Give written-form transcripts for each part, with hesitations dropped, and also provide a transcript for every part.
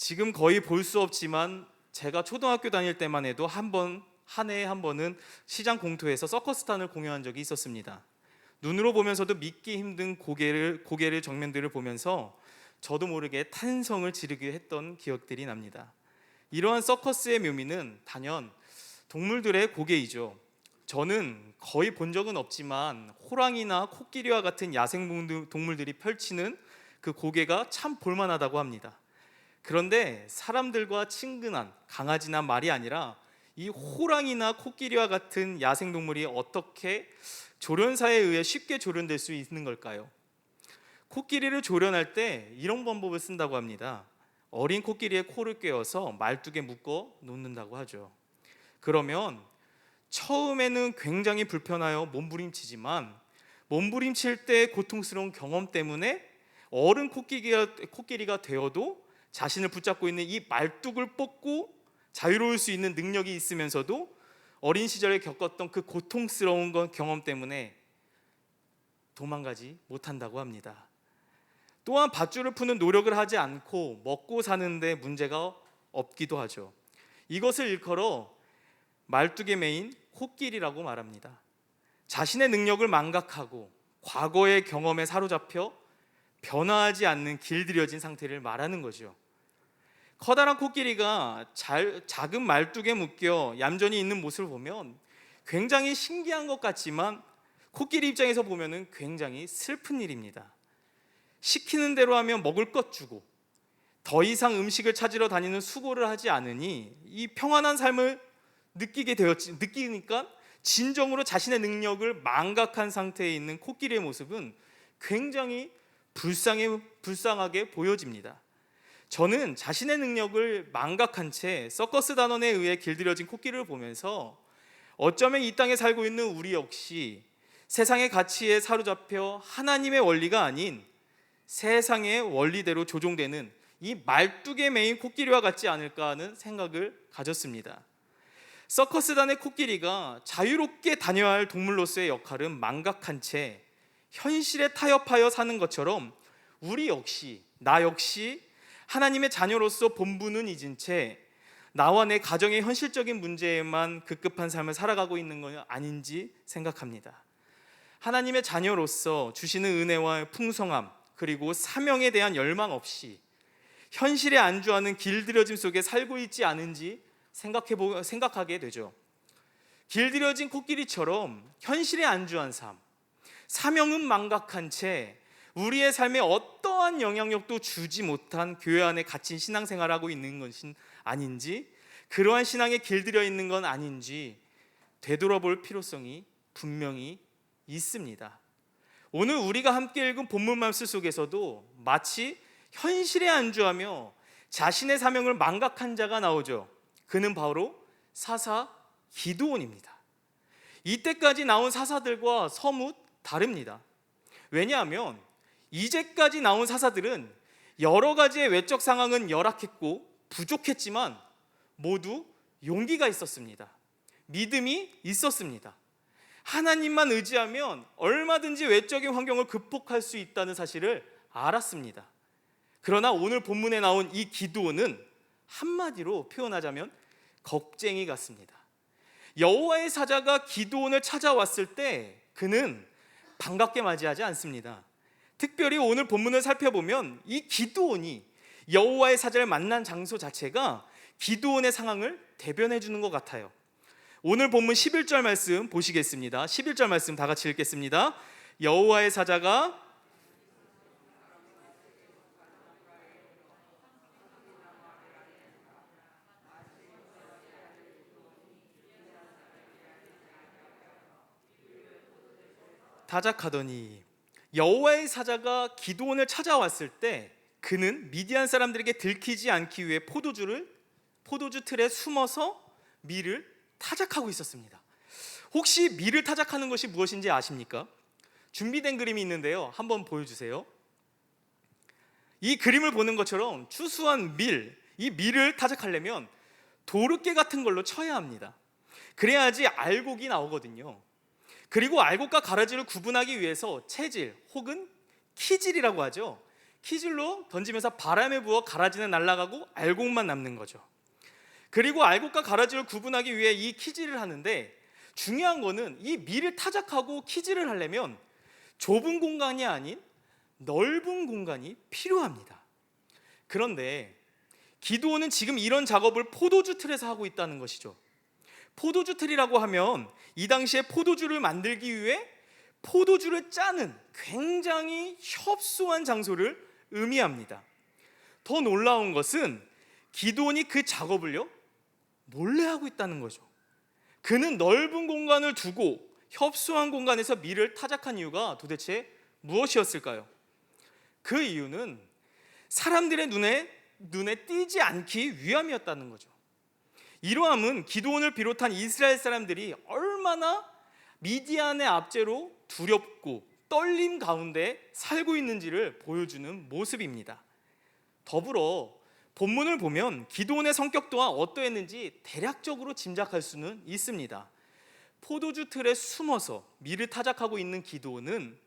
지금 거의 볼 수 없지만 제가 초등학교 다닐 때만 해도 한 해에 한 번은 시장 공터에서 서커스단을 공연한 적이 있었습니다. 눈으로 보면서도 믿기 힘든 고개를 정면들을 보면서 저도 모르게 탄성을 지르게 했던 기억들이 납니다. 이러한 서커스의 묘미는 단연 동물들의 고개이죠. 저는 거의 본 적은 없지만 호랑이나 코끼리와 같은 야생 동물들이 펼치는 그 고개가 참 볼만하다고 합니다. 그런데 사람들과 친근한 강아지나 말이 아니라 이 호랑이나 코끼리와 같은 야생동물이 어떻게 조련사에 의해 쉽게 조련될 수 있는 걸까요? 코끼리를 조련할 때 이런 방법을 쓴다고 합니다. 어린 코끼리의 코를 꿰어서 말뚝에 묶어 놓는다고 하죠. 그러면 처음에는 굉장히 불편하여 몸부림치지만 몸부림칠 때 고통스러운 경험 때문에 어른 코끼리가 되어도 자신을 붙잡고 있는 이 말뚝을 뽑고 자유로울 수 있는 능력이 있으면서도 어린 시절에 겪었던 그 고통스러운 경험 때문에 도망가지 못한다고 합니다. 또한 밧줄을 푸는 노력을 하지 않고 먹고 사는데 문제가 없기도 하죠. 이것을 일컬어 말뚝에 매인 코끼리라고 말합니다. 자신의 능력을 망각하고 과거의 경험에 사로잡혀 변화하지 않는 길들여진 상태를 말하는 거죠. 커다란 코끼리가 작은 말뚝에 묶여 얌전히 있는 모습을 보면 굉장히 신기한 것 같지만 코끼리 입장에서 보면 굉장히 슬픈 일입니다. 시키는 대로 하면 먹을 것 주고 더 이상 음식을 찾으러 다니는 수고를 하지 않으니 이 평안한 삶을 느끼니까 진정으로 자신의 능력을 망각한 상태에 있는 코끼리의 모습은 굉장히 불쌍하게 보여집니다. 저는 자신의 능력을 망각한 채 서커스 단원에 의해 길들여진 코끼리를 보면서 어쩌면 이 땅에 살고 있는 우리 역시 세상의 가치에 사로잡혀 하나님의 원리가 아닌 세상의 원리대로 조종되는 이 말뚝에 매인 코끼리와 같지 않을까 하는 생각을 가졌습니다. 서커스단의 코끼리가 자유롭게 다녀야 할 동물로서의 역할은 망각한 채 현실에 타협하여 사는 것처럼 나 역시 하나님의 자녀로서 본분은 잊은 채 나와 내 가정의 현실적인 문제에만 급급한 삶을 살아가고 있는 건 아닌지 생각합니다. 하나님의 자녀로서 주시는 은혜와 풍성함 그리고 사명에 대한 열망 없이 현실에 안주하는 길들여짐 속에 살고 있지 않은지 생각하게 되죠. 길들여진 코끼리처럼 현실에 안주한 삶, 사명은 망각한 채 우리의 삶에 어떠한 영향력도 주지 못한 교회 안에 갇힌 신앙생활을 하고 있는 것은 아닌지, 그러한 신앙에 길들여 있는 건 아닌지 되돌아볼 필요성이 분명히 있습니다. 오늘 우리가 함께 읽은 본문 말씀 속에서도 마치 현실에 안주하며 자신의 사명을 망각한 자가 나오죠. 그는 바로 사사 기드온입니다. 이때까지 나온 사사들과 서뭇 다릅니다. 왜냐하면 이제까지 나온 사사들은 여러 가지의 외적 상황은 열악했고 부족했지만 모두 용기가 있었습니다. 믿음이 있었습니다. 하나님만 의지하면 얼마든지 외적인 환경을 극복할 수 있다는 사실을 알았습니다. 그러나 오늘 본문에 나온 이 기드온은 한마디로 표현하자면 겁쟁이 같습니다. 여호와의 사자가 기드온을 찾아왔을 때 그는 반갑게 맞이하지 않습니다. 특별히 오늘 본문을 살펴보면 이 기드온이 여호와의 사자를 만난 장소 자체가 기드온의 상황을 대변해 주는 것 같아요. 오늘 본문 11절 말씀 보시겠습니다. 11절 말씀 다 같이 읽겠습니다. 여호와의 사자가 타작하더니, 여호와의 사자가 기드온을 찾아왔을 때 그는 미디안 사람들에게 들키지 않기 위해 포도주 틀에 숨어서 밀을 타작하고 있었습니다. 혹시 밀을 타작하는 것이 무엇인지 아십니까? 준비된 그림이 있는데요, 한번 보여주세요. 이 그림을 보는 것처럼 추수한 이 밀을 타작하려면 도르깨 같은 걸로 쳐야 합니다. 그래야지 알곡이 나오거든요. 그리고 알곡과 가라지를 구분하기 위해서 채질 혹은 키질이라고 하죠. 키질로 던지면서 바람에 부어 가라지는 날아가고 알곡만 남는 거죠. 그리고 알곡과 가라지를 구분하기 위해 이 키질을 하는데, 중요한 거는 이 밀을 타작하고 키질을 하려면 좁은 공간이 아닌 넓은 공간이 필요합니다. 그런데 기드온은 지금 이런 작업을 포도주 틀에서 하고 있다는 것이죠. 포도주 틀이라고 하면 이 당시에 포도주를 만들기 위해 포도주를 짜는 굉장히 협소한 장소를 의미합니다. 더 놀라운 것은 기드온이 그 작업을요 몰래 하고 있다는 거죠. 그는 넓은 공간을 두고 협소한 공간에서 밀을 타작한 이유가 도대체 무엇이었을까요? 그 이유는 사람들의 눈에 띄지 않기 위함이었다는 거죠. 이러함은 기드온을 비롯한 이스라엘 사람들이 얼마나 미디안의 압제로 두렵고 떨림 가운데 살고 있는지를 보여주는 모습입니다. 더불어 본문을 보면 기드온의 성격 또한 어떠했는지 대략적으로 짐작할 수는 있습니다. 포도주 틀에 숨어서 밀을 타작하고 있는 기드온은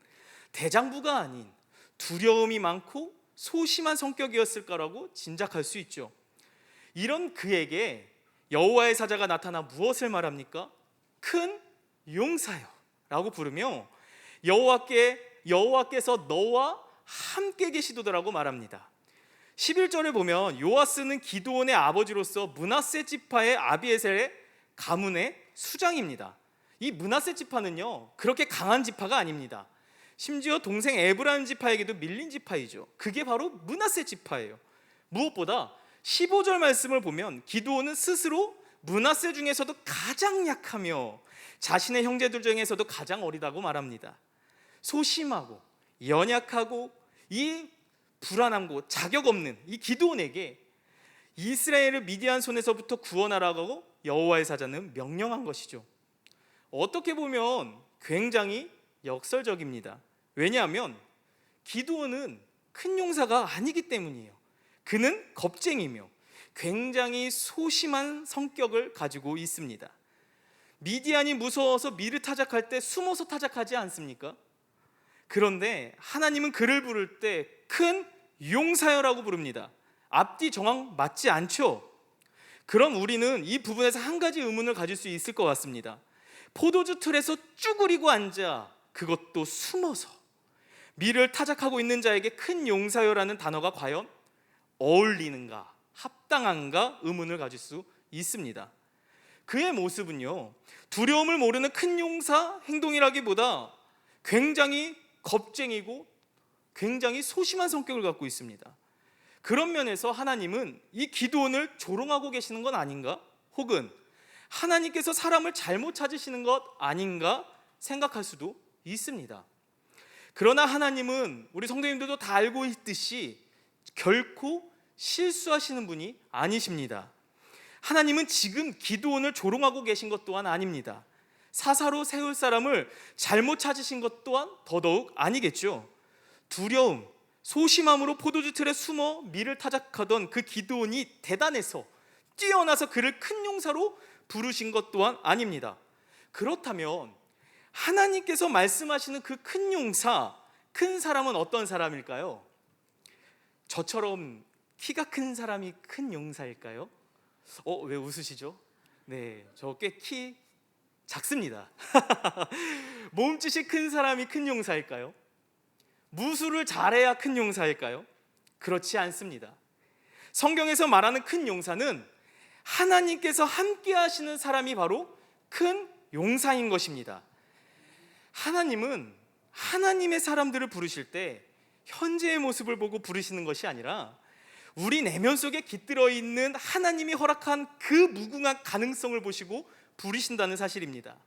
대장부가 아닌 두려움이 많고 소심한 성격이었을까라고 짐작할 수 있죠. 이런 그에게 여호와의 사자가 나타나 무엇을 말합니까? 큰 용사여 라고 부르며 여호와께서 너와 함께 계시도다라고 말합니다. 11절에 보면 요아스는 기드온의 아버지로서 므낫세 지파의 아비에셀의 가문의 수장입니다. 이 므낫세 지파는요 그렇게 강한 지파가 아닙니다. 심지어 동생 에브라임 지파에게도 밀린 지파이죠. 그게 바로 므낫세 지파예요. 무엇보다 15절 말씀을 보면 기드온은 스스로 므낫세 중에서도 가장 약하며 자신의 형제들 중에서도 가장 어리다고 말합니다. 소심하고 연약하고 이 불안함고 자격 없는 이 기드온에게 이스라엘을 미디안 손에서부터 구원하라고 여호와의 사자는 명령한 것이죠. 어떻게 보면 굉장히 역설적입니다. 왜냐하면 기드온은 큰 용사가 아니기 때문이에요. 그는 겁쟁이며 굉장히 소심한 성격을 가지고 있습니다. 미디안이 무서워서 밀을 타작할 때 숨어서 타작하지 않습니까? 그런데 하나님은 그를 부를 때 큰 용사여라고 부릅니다. 앞뒤 정황 맞지 않죠? 그럼 우리는 이 부분에서 한 가지 의문을 가질 수 있을 것 같습니다. 포도주 틀에서 쭈그리고 앉아, 그것도 숨어서 밀을 타작하고 있는 자에게 큰 용사여라는 단어가 과연 어울리는가, 합당한가 의문을 가질 수 있습니다. 그의 모습은요 두려움을 모르는 큰 용사 행동이라기보다 굉장히 겁쟁이고 굉장히 소심한 성격을 갖고 있습니다. 그런 면에서 하나님은 이 기드온을 조롱하고 계시는 건 아닌가? 혹은 하나님께서 사람을 잘못 찾으시는 것 아닌가 생각할 수도 있습니다. 그러나 하나님은 우리 성도님들도 다 알고 있듯이 결코 실수하시는 분이 아니십니다. 하나님은 지금 기드온을 조롱하고 계신 것 또한 아닙니다. 사사로 세울 사람을 잘못 찾으신 것 또한 더더욱 아니겠죠. 두려움, 소심함으로 포도주 틀에 숨어 밀을 타작하던 그 기드온이 대단해서 뛰어나서 그를 큰 용사로 부르신 것 또한 아닙니다. 그렇다면 하나님께서 말씀하시는 그 큰 용사, 큰 사람은 어떤 사람일까요? 저처럼 키가 큰 사람이 큰 용사일까요? 왜 웃으시죠? 네, 저 꽤 키 작습니다. 몸짓이 큰 사람이 큰 용사일까요? 무술을 잘해야 큰 용사일까요? 그렇지 않습니다. 성경에서 말하는 큰 용사는 하나님께서 함께 하시는 사람이 바로 큰 용사인 것입니다. 하나님은 하나님의 사람들을 부르실 때 현재의 모습을 보고 부르시는 것이 아니라 우리 내면 속에 깃들어 있는 하나님이 허락한 그 무궁한 가능성을 보시고 부르신다는 사실입니다.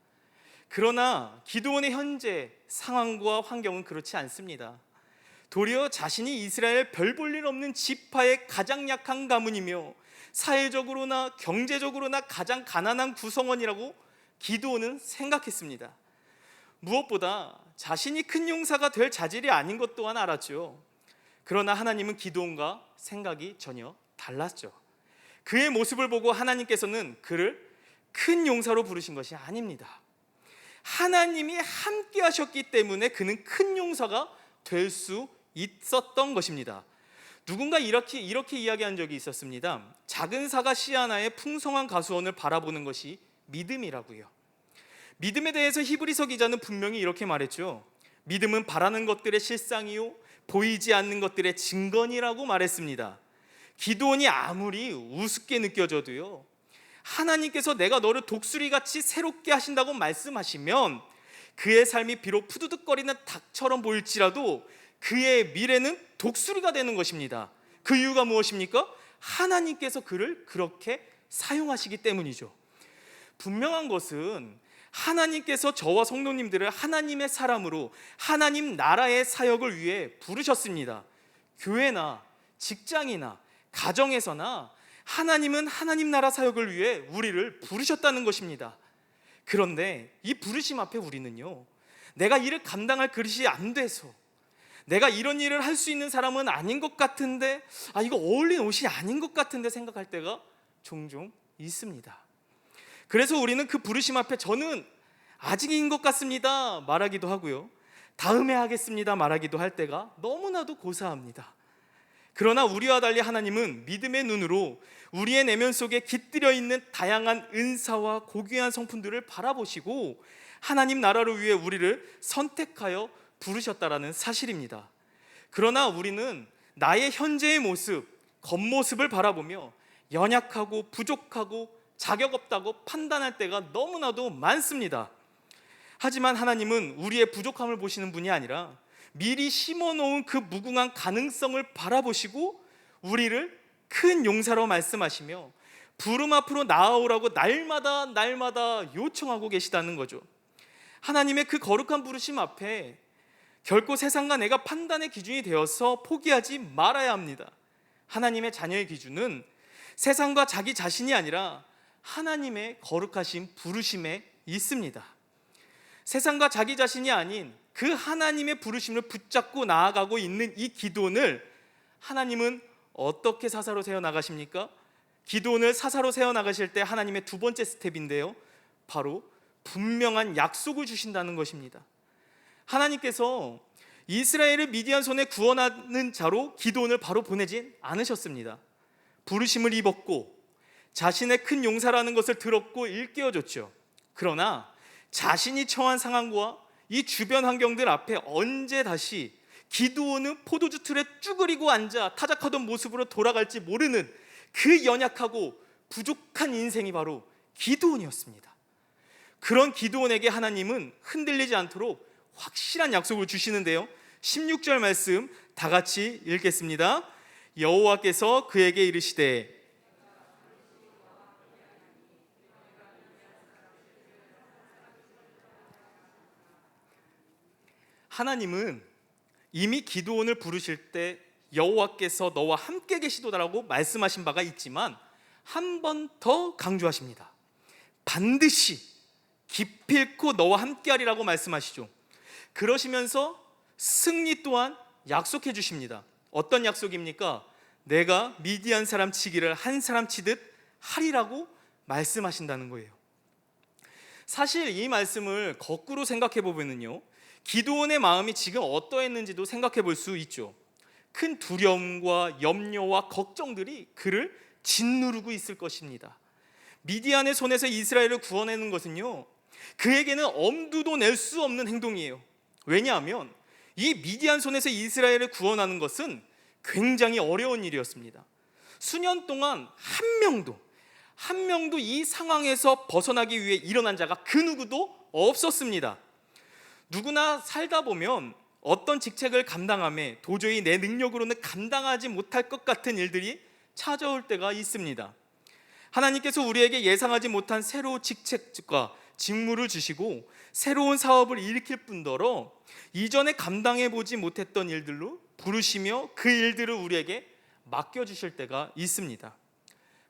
그러나 기드온의 현재 상황과 환경은 그렇지 않습니다. 도리어 자신이 이스라엘 별 볼 일 없는 지파의 가장 약한 가문이며 사회적으로나 경제적으로나 가장 가난한 구성원이라고 기드온은 생각했습니다. 무엇보다 자신이 큰 용사가 될 자질이 아닌 것 또한 알았죠. 그러나 하나님은 기드온과 생각이 전혀 달랐죠. 그의 모습을 보고 하나님께서는 그를 큰 용사로 부르신 것이 아닙니다. 하나님이 함께 하셨기 때문에 그는 큰 용사가 될 수 있었던 것입니다. 누군가 이렇게 이야기한 적이 있었습니다. 작은 사과 씨 하나에 풍성한 가수원을 바라보는 것이 믿음이라고요. 믿음에 대해서 히브리서 기자는 분명히 이렇게 말했죠. 믿음은 바라는 것들의 실상이요 보이지 않는 것들의 증거니라고 말했습니다. 기드온이 아무리 우습게 느껴져도요, 하나님께서 내가 너를 독수리같이 새롭게 하신다고 말씀하시면 그의 삶이 비록 푸드득거리는 닭처럼 보일지라도 그의 미래는 독수리가 되는 것입니다. 그 이유가 무엇입니까? 하나님께서 그를 그렇게 사용하시기 때문이죠. 분명한 것은 하나님께서 저와 성도님들을 하나님의 사람으로 하나님 나라의 사역을 위해 부르셨습니다. 교회나 직장이나 가정에서나 하나님은 하나님 나라 사역을 위해 우리를 부르셨다는 것입니다. 그런데 이 부르심 앞에 우리는요, 내가 이를 감당할 그릇이 안 돼서, 내가 이런 일을 할 수 있는 사람은 아닌 것 같은데, 이거 어울린 옷이 아닌 것 같은데 생각할 때가 종종 있습니다. 그래서 우리는 그 부르심 앞에 저는 아직인 것 같습니다 말하기도 하고요, 다음에 하겠습니다 말하기도 할 때가 너무나도 고사합니다. 그러나 우리와 달리 하나님은 믿음의 눈으로 우리의 내면 속에 깃들여 있는 다양한 은사와 고귀한 성품들을 바라보시고 하나님 나라를 위해 우리를 선택하여 부르셨다라는 사실입니다. 그러나 우리는 나의 현재의 모습, 겉모습을 바라보며 연약하고 부족하고 자격 없다고 판단할 때가 너무나도 많습니다. 하지만 하나님은 우리의 부족함을 보시는 분이 아니라 미리 심어놓은 그 무궁한 가능성을 바라보시고 우리를 큰 용사로 말씀하시며 부름 앞으로 나아오라고 날마다 요청하고 계시다는 거죠. 하나님의 그 거룩한 부르심 앞에 결코 세상과 내가 판단의 기준이 되어서 포기하지 말아야 합니다. 하나님의 자녀의 기준은 세상과 자기 자신이 아니라 하나님의 거룩하신 부르심에 있습니다. 세상과 자기 자신이 아닌 그 하나님의 부르심을 붙잡고 나아가고 있는 이 기드온을 하나님은 어떻게 사사로 세워나가십니까? 기드온을 사사로 세워나가실 때 하나님의 두 번째 스텝인데요, 바로 분명한 약속을 주신다는 것입니다. 하나님께서 이스라엘을 미디안 손에 구원하는 자로 기드온을 바로 보내진 않으셨습니다. 부르심을 입었고 자신의 큰 용사라는 것을 들었고 일깨워줬죠. 그러나 자신이 처한 상황과 이 주변 환경들 앞에 언제 다시 기드온은 포도주 틀에 쭈그리고 앉아 타작하던 모습으로 돌아갈지 모르는 그 연약하고 부족한 인생이 바로 기드온이었습니다. 그런 기드온에게 하나님은 흔들리지 않도록 확실한 약속을 주시는데요, 16절 말씀 다 같이 읽겠습니다. 여호와께서 그에게 이르시되 하나님은 이미 기드온을 부르실 때 여호와께서 너와 함께 계시도다라고 말씀하신 바가 있지만 한 번 더 강조하십니다. 반드시 기필코 너와 함께하리라고 말씀하시죠. 그러시면서 승리 또한 약속해 주십니다. 어떤 약속입니까? 내가 미디안 사람 치기를 한 사람 치듯 하리라고 말씀하신다는 거예요. 사실 이 말씀을 거꾸로 생각해 보면요, 기드온의 마음이 지금 어떠했는지도 생각해 볼 수 있죠. 큰 두려움과 염려와 걱정들이 그를 짓누르고 있을 것입니다. 미디안의 손에서 이스라엘을 구원하는 것은요, 그에게는 엄두도 낼 수 없는 행동이에요. 왜냐하면 이 미디안 손에서 이스라엘을 구원하는 것은 굉장히 어려운 일이었습니다. 수년 동안 한 명도 이 상황에서 벗어나기 위해 일어난 자가 그 누구도 없었습니다. 누구나 살다 보면 어떤 직책을 감당함에 도저히 내 능력으로는 감당하지 못할 것 같은 일들이 찾아올 때가 있습니다. 하나님께서 우리에게 예상하지 못한 새로운 직책과 직무를 주시고 새로운 사업을 일으킬 뿐더러 이전에 감당해보지 못했던 일들로 부르시며 그 일들을 우리에게 맡겨주실 때가 있습니다.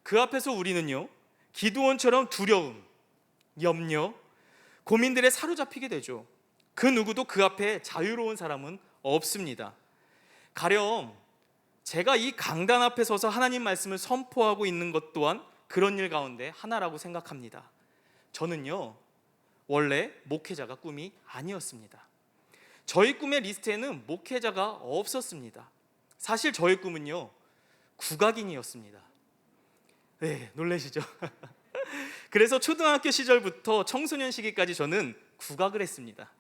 그 앞에서 우리는요, 기드온처럼 두려움, 염려, 고민들에 사로잡히게 되죠. 그 누구도 그 앞에 자유로운 사람은 없습니다. 가령 제가 이 강단 앞에 서서 하나님 말씀을 선포하고 있는 것 또한 그런 일 가운데 하나라고 생각합니다. 저는요, 원래 목회자가 꿈이 아니었습니다. 저희 꿈의 리스트에는 목회자가 없었습니다. 사실 저의 꿈은요, 국악인이었습니다. 네, 놀라시죠? 그래서 초등학교 시절부터 청소년 시기까지 저는 국악을 했습니다.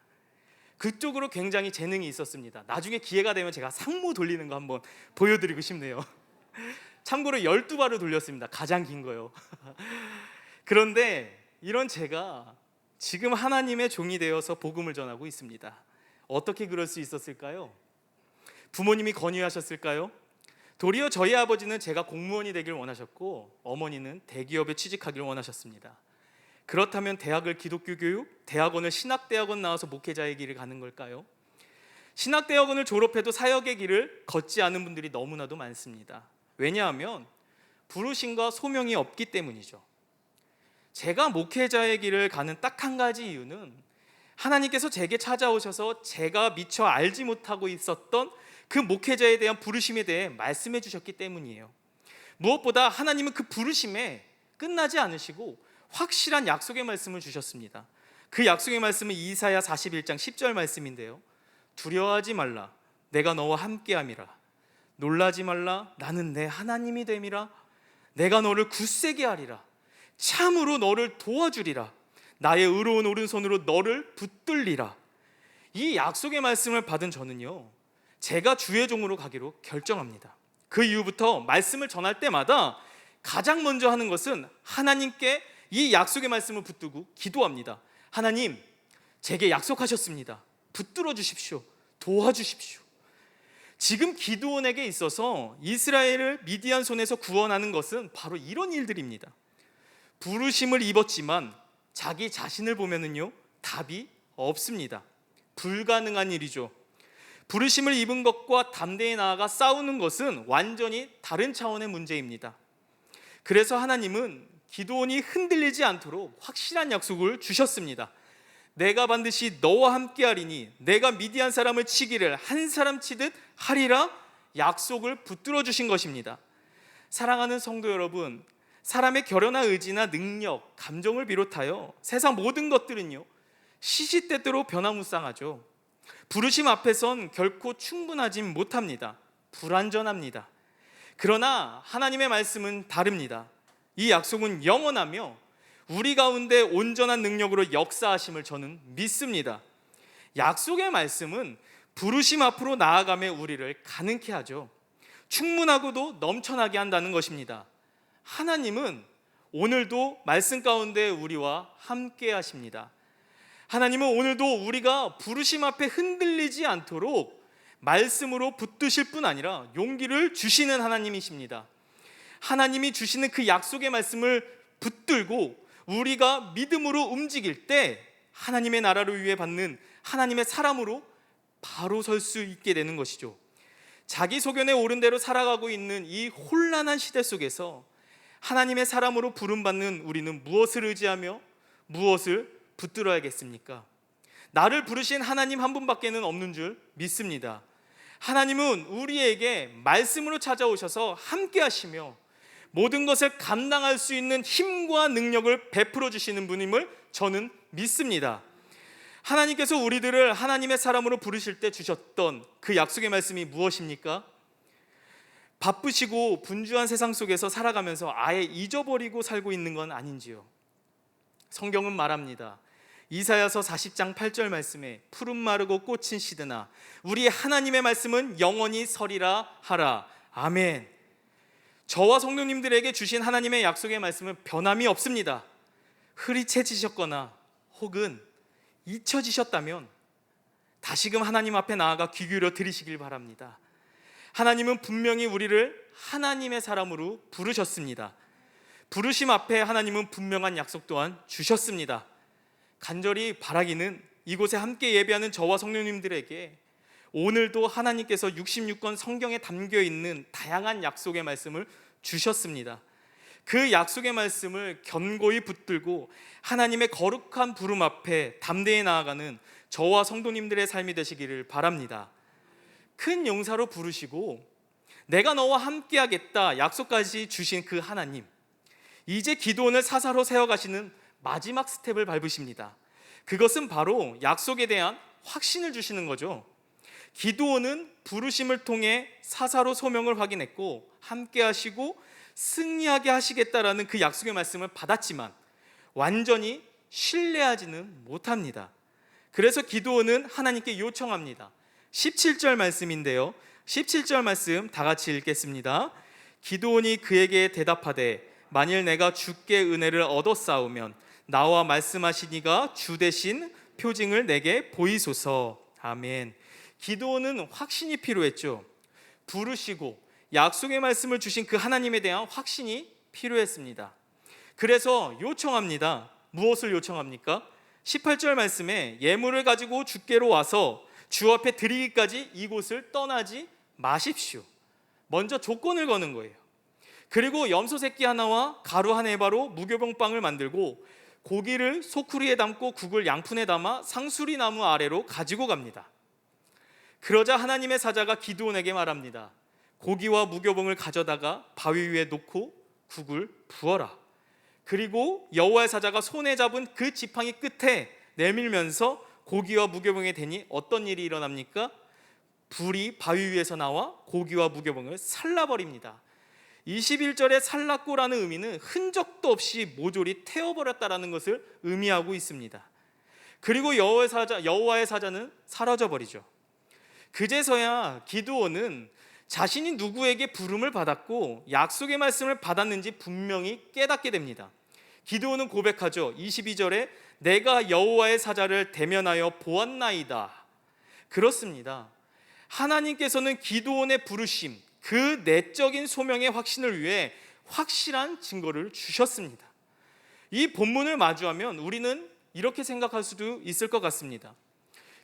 그쪽으로 굉장히 재능이 있었습니다. 나중에 기회가 되면 제가 상무 돌리는 거 한번 보여드리고 싶네요. 참고로 12발을 돌렸습니다. 가장 긴 거요. 그런데 이런 제가 지금 하나님의 종이 되어서 복음을 전하고 있습니다. 어떻게 그럴 수 있었을까요? 부모님이 권유하셨을까요? 도리어 저희 아버지는 제가 공무원이 되길 원하셨고 어머니는 대기업에 취직하기를 원하셨습니다. 그렇다면 대학을 기독교 교육, 대학원을 신학대학원 나와서 목회자의 길을 가는 걸까요? 신학대학원을 졸업해도 사역의 길을 걷지 않은 분들이 너무나도 많습니다. 왜냐하면 부르심과 소명이 없기 때문이죠. 제가 목회자의 길을 가는 딱 한 가지 이유는 하나님께서 제게 찾아오셔서 제가 미처 알지 못하고 있었던 그 목회자에 대한 부르심에 대해 말씀해 주셨기 때문이에요. 무엇보다 하나님은 그 부르심에 끝나지 않으시고 확실한 약속의 말씀을 주셨습니다. 그 약속의 말씀은 이사야 41장 10절 말씀인데요. 두려워하지 말라, 내가 너와 함께함이라. 놀라지 말라, 나는 내 하나님이 됨이라. 내가 너를 굳세게 하리라. 참으로 너를 도와주리라. 나의 의로운 오른손으로 너를 붙들리라. 이 약속의 말씀을 받은 저는요, 제가 주의 종으로 가기로 결정합니다. 그 이후부터 말씀을 전할 때마다 가장 먼저 하는 것은 하나님께 이 약속의 말씀을 붙들고 기도합니다. 하나님, 제게 약속하셨습니다. 붙들어 주십시오. 도와주십시오. 지금 기드온에게 있어서 이스라엘을 미디안 손에서 구원하는 것은 바로 이런 일들입니다. 부르심을 입었지만 자기 자신을 보면은요, 답이 없습니다. 불가능한 일이죠. 부르심을 입은 것과 담대히 나아가 싸우는 것은 완전히 다른 차원의 문제입니다. 그래서 하나님은 기드온이 흔들리지 않도록 확실한 약속을 주셨습니다. 내가 반드시 너와 함께하리니 내가 미디안 사람을 치기를 한 사람 치듯 하리라. 약속을 붙들어 주신 것입니다. 사랑하는 성도 여러분, 사람의 결연한 의지나 능력, 감정을 비롯하여 세상 모든 것들은요, 시시때때로 변화무쌍하죠. 부르심 앞에선 결코 충분하진 못합니다. 불완전합니다. 그러나 하나님의 말씀은 다릅니다. 이 약속은 영원하며 우리 가운데 온전한 능력으로 역사하심을 저는 믿습니다. 약속의 말씀은 부르심 앞으로 나아가며 우리를 가능케 하죠. 충분하고도 넘쳐나게 한다는 것입니다. 하나님은 오늘도 말씀 가운데 우리와 함께 하십니다. 하나님은 오늘도 우리가 부르심 앞에 흔들리지 않도록 말씀으로 붙드실 뿐 아니라 용기를 주시는 하나님이십니다. 하나님이 주시는 그 약속의 말씀을 붙들고 우리가 믿음으로 움직일 때 하나님의 나라를 위해 받는 하나님의 사람으로 바로 설 수 있게 되는 것이죠. 자기 소견에 옳은 대로 살아가고 있는 이 혼란한 시대 속에서 하나님의 사람으로 부름받는 우리는 무엇을 의지하며 무엇을 붙들어야겠습니까? 나를 부르신 하나님 한 분밖에는 없는 줄 믿습니다. 하나님은 우리에게 말씀으로 찾아오셔서 함께 하시며 모든 것을 감당할 수 있는 힘과 능력을 베풀어 주시는 분임을 저는 믿습니다. 하나님께서 우리들을 하나님의 사람으로 부르실 때 주셨던 그 약속의 말씀이 무엇입니까? 바쁘시고 분주한 세상 속에서 살아가면서 아예 잊어버리고 살고 있는 건 아닌지요? 성경은 말합니다. 이사야서 40장 8절 말씀에 푸른 마르고 꽃은 시드나 우리 하나님의 말씀은 영원히 서리라 하라. 아멘. 저와 성도님들에게 주신 하나님의 약속의 말씀은 변함이 없습니다. 흐리채지셨거나 혹은 잊혀지셨다면 다시금 하나님 앞에 나아가 귀 기울여 들으시길 바랍니다. 하나님은 분명히 우리를 하나님의 사람으로 부르셨습니다. 부르심 앞에 하나님은 분명한 약속 또한 주셨습니다. 간절히 바라기는 이곳에 함께 예배하는 저와 성도님들에게 오늘도 하나님께서 66권 성경에 담겨있는 다양한 약속의 말씀을 주셨습니다. 그 약속의 말씀을 견고히 붙들고 하나님의 거룩한 부름 앞에 담대히 나아가는 저와 성도님들의 삶이 되시기를 바랍니다. 큰 용사로 부르시고 내가 너와 함께하겠다 약속까지 주신 그 하나님, 이제 기드온을 사사로 세워가시는 마지막 스텝을 밟으십니다. 그것은 바로 약속에 대한 확신을 주시는 거죠. 기드온은 부르심을 통해 사사로 소명을 확인했고 함께 하시고 승리하게 하시겠다라는 그 약속의 말씀을 받았지만 완전히 신뢰하지는 못합니다. 그래서 기드온은 하나님께 요청합니다. 17절 말씀인데요, 17절 말씀 다 같이 읽겠습니다. 기드온이 그에게 대답하되 만일 내가 주께 은혜를 얻었사오면 나와 말씀하시니가 주 대신 표징을 내게 보이소서. 아멘. 기드온은 확신이 필요했죠. 부르시고 약속의 말씀을 주신 그 하나님에 대한 확신이 필요했습니다. 그래서 요청합니다. 무엇을 요청합니까? 18절 말씀에 예물을 가지고 주께로 와서 주 앞에 드리기까지 이곳을 떠나지 마십시오. 먼저 조건을 거는 거예요. 그리고 염소 새끼 하나와 가루 한 에바로 무교병빵을 만들고 고기를 소쿠리에 담고 국을 양푼에 담아 상수리 나무 아래로 가지고 갑니다. 그러자 하나님의 사자가 기드온에게 말합니다. 고기와 무교병을 가져다가 바위 위에 놓고 국을 부어라. 그리고 여호와의 사자가 손에 잡은 그 지팡이 끝에 내밀면서 고기와 무교병에 대니 어떤 일이 일어납니까? 불이 바위 위에서 나와 고기와 무교병을 살라버립니다. 21절의 살랐고라는 의미는 흔적도 없이 모조리 태워버렸다라는 것을 의미하고 있습니다. 그리고 여호와의 사자는 사라져버리죠. 그제서야 기드온은 자신이 누구에게 부름을 받았고 약속의 말씀을 받았는지 분명히 깨닫게 됩니다. 기드온은 고백하죠. 22절에 내가 여호와의 사자를 대면하여 보았나이다. 그렇습니다. 하나님께서는 기드온의 부르심, 그 내적인 소명의 확신을 위해 확실한 증거를 주셨습니다. 이 본문을 마주하면 우리는 이렇게 생각할 수도 있을 것 같습니다.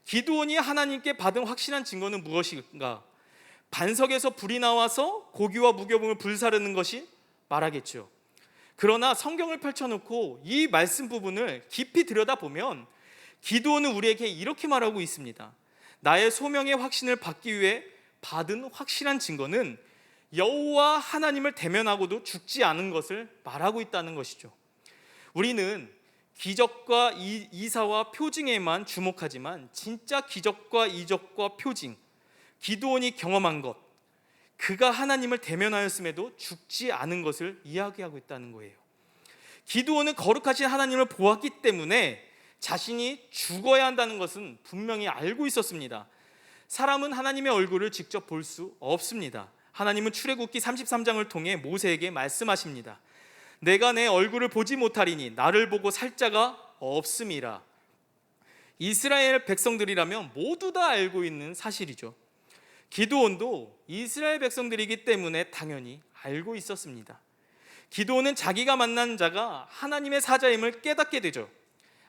기드온이 하나님께 받은 확실한 증거는 무엇인가? 반석에서 불이 나와서 고기와 무교병을 불사르는 것이 말하겠죠. 그러나 성경을 펼쳐놓고 이 말씀 부분을 깊이 들여다보면 기드온은 우리에게 이렇게 말하고 있습니다. 나의 소명의 확신을 받기 위해 받은 확실한 증거는 여호와 하나님을 대면하고도 죽지 않은 것을 말하고 있다는 것이죠. 우리는 기적과 이사와 표징에만 주목하지만 진짜 기적과 이적과 표징, 기드온이 경험한 것, 그가 하나님을 대면하였음에도 죽지 않은 것을 이야기하고 있다는 거예요. 기드온은 거룩하신 하나님을 보았기 때문에 자신이 죽어야 한다는 것은 분명히 알고 있었습니다. 사람은 하나님의 얼굴을 직접 볼 수 없습니다. 하나님은 출애굽기 33장을 통해 모세에게 말씀하십니다. 내가 내 얼굴을 보지 못하리니 나를 보고 살 자가 없음이라. 이스라엘 백성들이라면 모두 다 알고 있는 사실이죠. 기드온도 이스라엘 백성들이기 때문에 당연히 알고 있었습니다. 기드온은 자기가 만난 자가 하나님의 사자임을 깨닫게 되죠.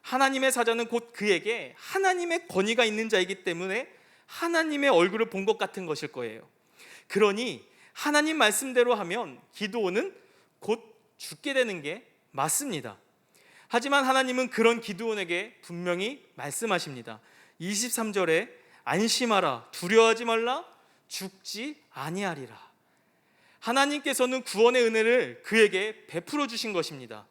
하나님의 사자는 곧 그에게 하나님의 권위가 있는 자이기 때문에 하나님의 얼굴을 본 것 같은 것일 거예요. 그러니 하나님 말씀대로 하면 기드온은 곧 죽게 되는 게 맞습니다. 하지만 하나님은 그런 기드온에게 분명히 말씀하십니다. 23절에 안심하라, 두려워하지 말라, 죽지 아니하리라. 하나님께서는 구원의 은혜를 그에게 베풀어 주신 것입니다.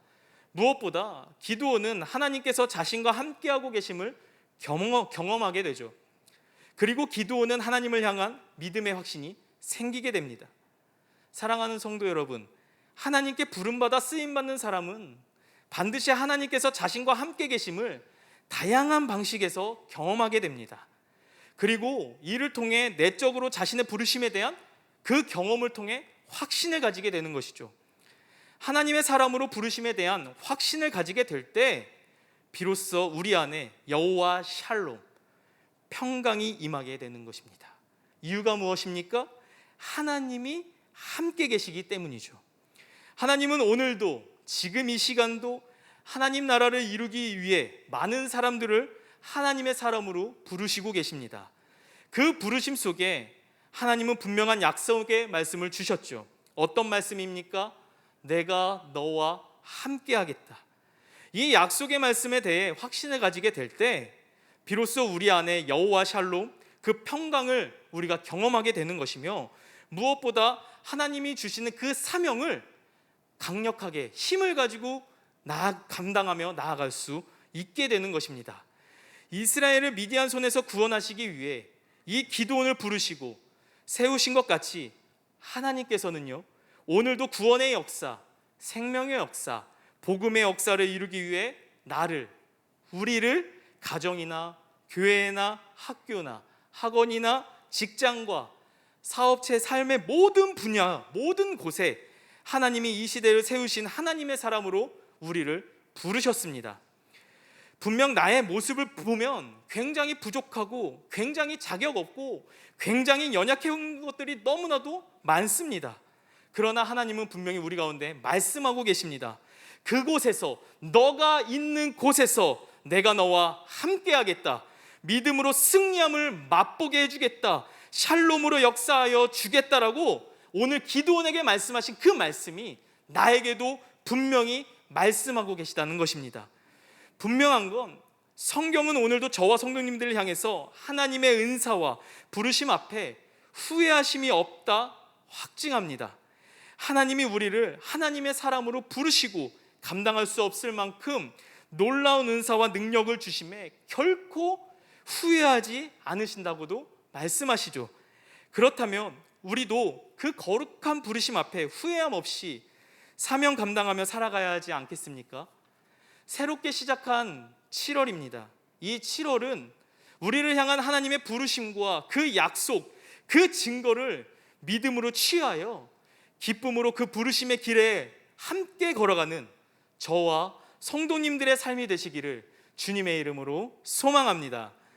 무엇보다 기드온은 하나님께서 자신과 함께하고 계심을 경험하게 되죠. 그리고 기드온은 하나님을 향한 믿음의 확신이 생기게 됩니다. 사랑하는 성도 여러분, 하나님께 부름받아 쓰임받는 사람은 반드시 하나님께서 자신과 함께 계심을 다양한 방식에서 경험하게 됩니다. 그리고 이를 통해 내적으로 자신의 부르심에 대한 그 경험을 통해 확신을 가지게 되는 것이죠. 하나님의 사람으로 부르심에 대한 확신을 가지게 될 때 비로소 우리 안에 여호와 샬롬, 평강이 임하게 되는 것입니다. 이유가 무엇입니까? 하나님이 함께 계시기 때문이죠. 하나님은 오늘도 지금 이 시간도 하나님 나라를 이루기 위해 많은 사람들을 하나님의 사람으로 부르시고 계십니다. 그 부르심 속에 하나님은 분명한 약속의 말씀을 주셨죠. 어떤 말씀입니까? 내가 너와 함께 하겠다. 이 약속의 말씀에 대해 확신을 가지게 될 때 비로소 우리 안에 여호와 샬롬, 그 평강을 우리가 경험하게 되는 것이며 무엇보다 하나님이 주시는 그 사명을 강력하게 힘을 가지고 감당하며 나아갈 수 있게 되는 것입니다. 이스라엘을 미디안 손에서 구원하시기 위해 이 기드온을 부르시고 세우신 것 같이 하나님께서는요, 오늘도 구원의 역사, 생명의 역사, 복음의 역사를 이루기 위해 우리를 가정이나 교회나 학교나 학원이나 직장과 사업체, 삶의 모든 분야, 모든 곳에 하나님이 이 시대를 세우신 하나님의 사람으로 우리를 부르셨습니다. 분명 나의 모습을 보면 굉장히 부족하고 굉장히 자격 없고 굉장히 연약한 것들이 너무나도 많습니다. 그러나 하나님은 분명히 우리 가운데 말씀하고 계십니다. 그곳에서, 너가 있는 곳에서 내가 너와 함께하겠다. 믿음으로 승리함을 맛보게 해주겠다. 샬롬으로 역사하여 주겠다라고 오늘 기드온에게 말씀하신 그 말씀이 나에게도 분명히 말씀하고 계시다는 것입니다. 분명한 건 성경은 오늘도 저와 성도님들을 향해서 하나님의 은사와 부르심 앞에 후회하심이 없다 확증합니다. 하나님이 우리를 하나님의 사람으로 부르시고 감당할 수 없을 만큼 놀라운 은사와 능력을 주심에 결코 후회하지 않으신다고도 말씀하시죠. 그렇다면 우리도 그 거룩한 부르심 앞에 후회함 없이 사명 감당하며 살아가야 하지 않겠습니까? 새롭게 시작한 7월입니다. 이 7월은 우리를 향한 하나님의 부르심과 그 약속, 그 증거를 믿음으로 취하여 기쁨으로 그 부르심의 길에 함께 걸어가는 저와 성도님들의 삶이 되시기를 주님의 이름으로 소망합니다.